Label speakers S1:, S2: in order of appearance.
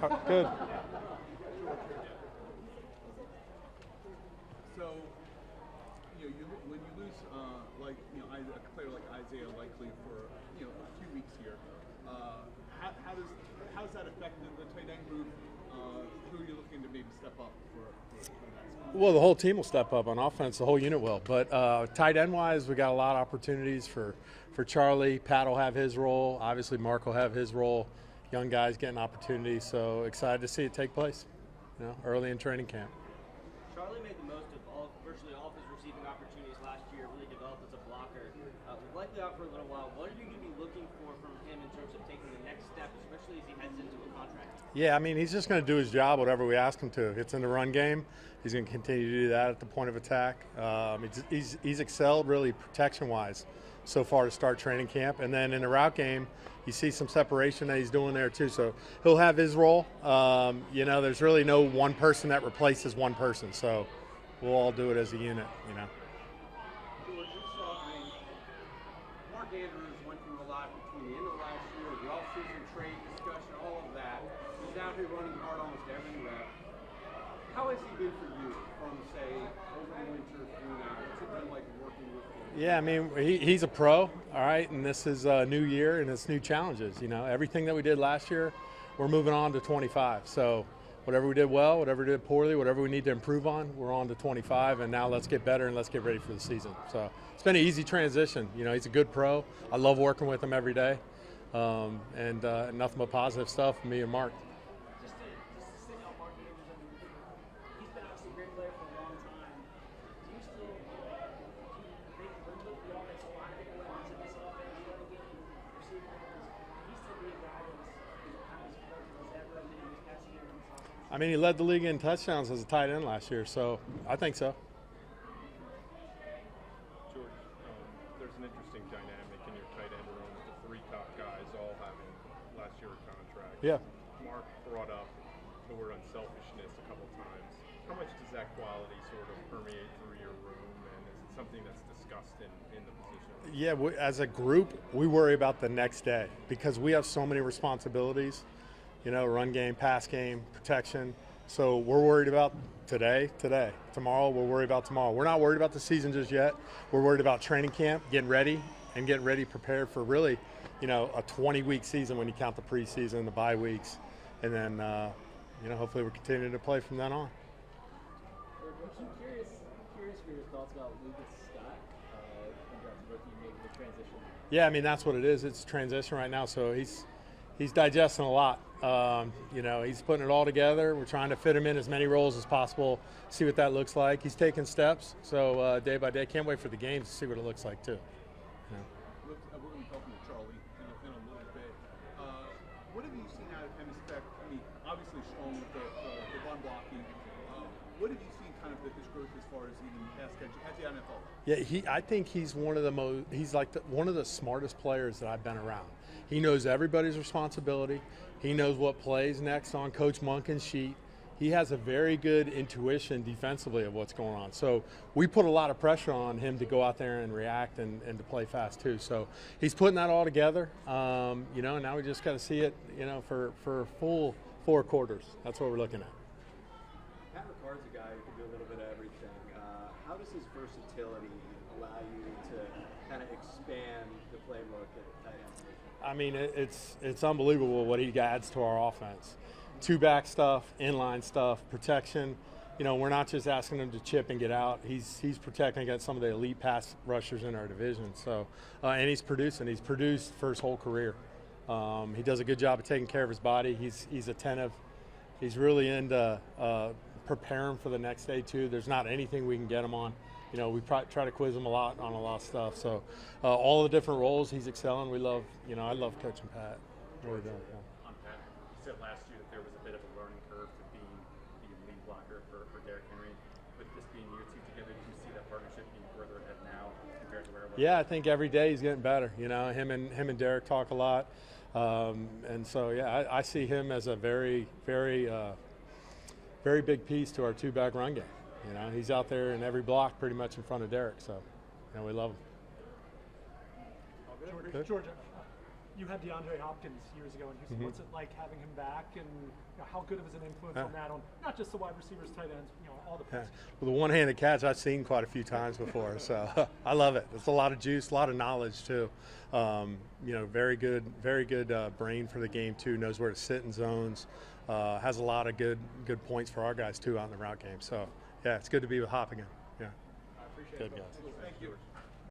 S1: Good.
S2: So, when you lose, a player like Isaiah likely for a few weeks here, how does that affect the tight end group? Who are you looking to maybe step up for that spot?
S1: Well, the whole team will step up on offense. The whole unit will. But tight end wise, we got a lot of opportunities for Charlie. Pat will have his role. Obviously, Mark will have his role. Young guys getting opportunities. So excited to see it take place. Early in training camp.
S3: Charlie made the most of virtually all of his receiving opportunities last year, really developed as a blocker. Likely out for a little while. What are you going to be looking for from him in terms of taking the next step, especially as he heads into a contract?
S1: Yeah, I mean, he's just going to do his job, whatever we ask him to. If it's in the run game, he's going to continue to do that at the point of attack. He's excelled really protection-wise so far to start training camp. And then in the route game, you see some separation that he's doing there too. So he'll have his role. There's really no one person that replaces one person. So we'll all do it as a unit,
S2: George, Mark Andrews went through a lot between the end of last year, the off-season trade discussion, all of that. He's out here running hard almost every rep. How has he been for you from, say, over the winter through now? What's it been like working with him?
S1: Yeah, I mean, he's a pro, all right, and this is a new year and it's new challenges. Everything that we did last year, we're moving on to 25. So whatever we did well, whatever we did poorly, whatever we need to improve on, we're on to 25, and now let's get better and let's get ready for the season. So it's been an easy transition. He's a good pro. I love working with him every day, and nothing but positive stuff from me and Mark.
S4: Just to stick out Mark Andrews, he's been obviously a great player for a long time. Do you still think the offensive line weapons in this offense, running game, receiving weapons, he's still be a guy that's kind of as productive as ever in his past year in this offense?
S1: I mean, he led the league in touchdowns as a tight end last year, so I think so.
S5: George, there's an interesting dynamic in your tight end room with the three top guys all having last year contracts.
S1: Yeah.
S5: Mark brought up the word unselfishness a couple times. How much does that quality sort of permeate through your room, and is it something that's discussed in the position?
S1: Yeah, as a group, we worry about the next day because we have so many responsibilities, run game, pass game, protection. So we're worried about today. Tomorrow, we'll worry about tomorrow. We're not worried about the season just yet. We're worried about training camp, getting ready prepared for really, a 20-week season when you count the preseason, the bye weeks, and then, hopefully we're continuing to play from then on.
S4: I'm curious for your thoughts about Lucas Scott, rookie making the transition.
S1: Yeah, I mean, that's what it is. It's transition right now, so he's digesting a lot. He's putting it all together. We're trying to fit him in as many roles as possible, see what that looks like. He's taking steps, so day by day. Can't wait for the games to see what it looks like, too.
S2: We're going to be talking to Charlie in a little bit. What have you seen out of him? Obviously strong with the run blocking. What have you seen kind of his growth as far as even pass catching at the NFL?
S1: Yeah, I think he's one of the most. He's like one of the smartest players that I've been around. He knows everybody's responsibility. He knows what plays next on Coach Monken's sheet. He has a very good intuition defensively of what's going on. So we put a lot of pressure on him to go out there and react and to play fast too. So he's putting that all together. And now we just got to see it, for full 4 quarters. That's what we're looking at.
S6: Pat Ricard's a guy who can do a little bit of everything. How does his versatility allow you to kind of expand the playbook at tight end position?
S1: I mean, it's unbelievable what he adds to our offense. 2-back stuff, inline stuff, protection. We're not just asking him to chip and get out. He's protecting against some of the elite pass rushers in our division. So, and he's producing. He's produced for his whole career. He does a good job of taking care of his body. He's attentive. He's really into preparing for the next day too. There's not anything we can get him on. We try to quiz him a lot on a lot of stuff. So all the different roles he's excelling. We love, I love coaching Pat. Really do. Yeah.
S7: On Pat, you said last year that there was a bit of a learning curve to being the lead blocker for Derrick Henry. With this being year 2 together, do you see that partnership being further ahead now compared to where it was?
S1: Yeah, I think every day he's getting better. Him and Derrick talk a lot. And so, yeah, I see him as a very, very, very big piece to our 2-back run game. He's out there in every block pretty much in front of Derrick. So, we love him.
S2: George,
S8: You had DeAndre Hopkins years ago in Houston.
S1: Mm-hmm.
S8: What's it like having him back, and how good of is an influence on that, on not just the wide receivers, tight ends, all the passing?
S1: Well, the one-handed catch I've seen quite a few times before, so I love it. It's a lot of juice, a lot of knowledge too. Very good brain for the game too. Knows where to sit in zones. Has a lot of good points for our guys too out in the route game. So yeah, it's good to be with Hop again. Yeah.
S6: I appreciate
S1: Good
S6: it.
S1: guys.
S6: Thank you.